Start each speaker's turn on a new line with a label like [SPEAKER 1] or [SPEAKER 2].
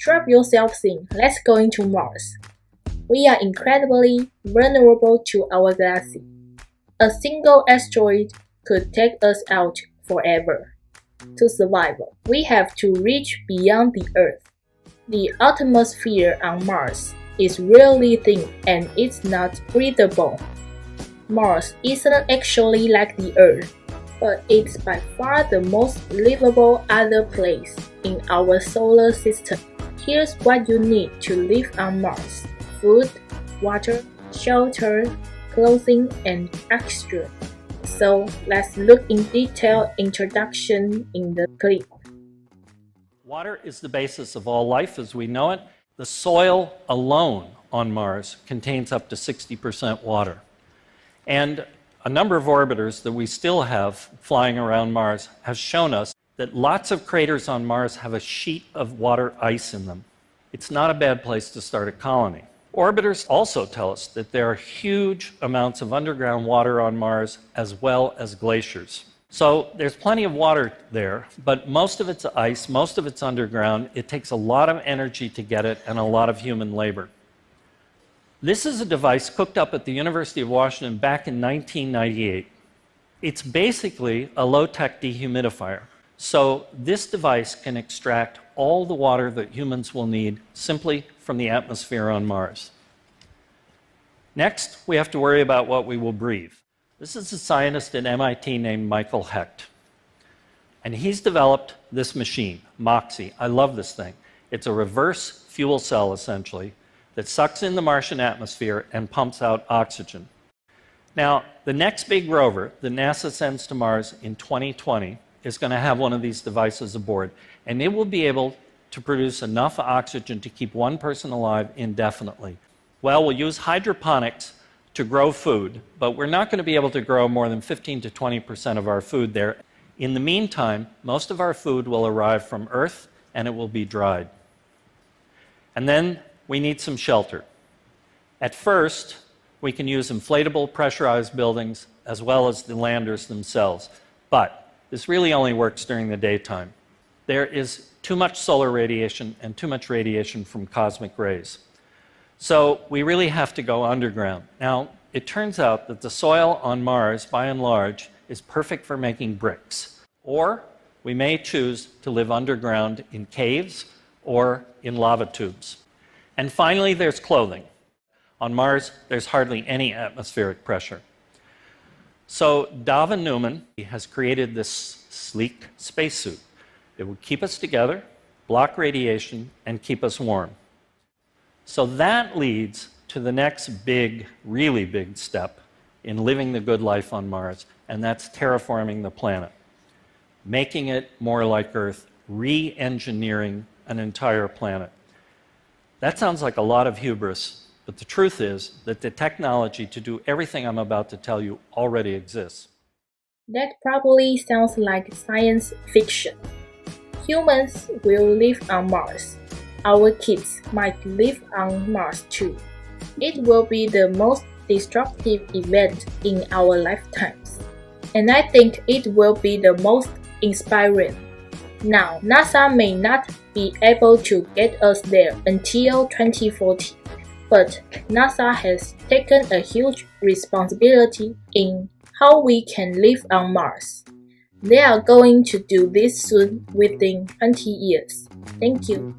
[SPEAKER 1] Strap yourselves in, let's go into Mars. We are incredibly vulnerable to our galaxy. A single asteroid could take us out forever. To survive, we have to reach beyond the Earth. The atmosphere on Mars is really thin and it's not breathable. Mars isn't actually like the Earth, but it's by far the most livable other place in our solar system. Here's what you need to live on Mars: food, water, shelter, clothing, and oxygen. So let's look in detail introduction in the clip.
[SPEAKER 2] Water is the basis of all life as we know it. The soil alone on Mars contains up to 60% water. And a number of orbiters that we still have flying around Mars have shown us that lots of craters on Mars have a sheet of water ice in them. It's not a bad place to start a colony. Orbiters also tell us that there are huge amounts of underground water on Mars as well as glaciers. So there's plenty of water there, but most of it's ice, most of it's underground. It takes a lot of energy to get it and a lot of human labor. This is a device cooked up at the University of Washington back in 1998. It's basically a low-tech dehumidifier. So this device can extract all the water that humans will need simply from the atmosphere on Mars. Next, we have to worry about what we will breathe. This is a scientist at MIT named Michael Hecht. And he's developed this machine, MOXIE. I love this thing. It's a reverse fuel cell, essentially, that sucks in the Martian atmosphere and pumps out oxygen. Now, the next big rover that NASA sends to Mars in 2020 is going to have one of these devices aboard, and it will be able to produce enough oxygen to keep one person alive indefinitely. Well, we'll use hydroponics to grow food, but we're not going to be able to grow more than 15 to 20% of our food there. In the meantime, most of our food will arrive from Earth, and it will be dried. And then we need some shelter. At first, we can use inflatable pressurized buildings as well as the landers themselves. But this really only works during the daytime. There is too much solar radiation and too much radiation from cosmic rays. So we really have to go underground. Now, it turns out that the soil on Mars, by and large, is perfect for making bricks. Or we may choose to live underground in caves or in lava tubes. And finally, there's clothing. On Mars, there's hardly any atmospheric pressure. So Davin Newman has created this sleek spacesuit. It will keep us together, block radiation, and keep us warm. So that leads to the next big, really big step in living the good life on Mars, and that's terraforming the planet, making it more like Earth, re-engineering an entire planet. That sounds like a lot of hubris, but the truth is that the technology to do everything I'm about to tell you already exists.
[SPEAKER 1] That probably sounds like science fiction. Humans will live on Mars. Our kids might live on Mars too. It will be the most disruptive event in our lifetimes. And I think it will be the most inspiring. Now, NASA may not be able to get us there until 2040, but NASA has taken a huge responsibility in how we can live on Mars. They are going to do this soon within 20 years. Thank you.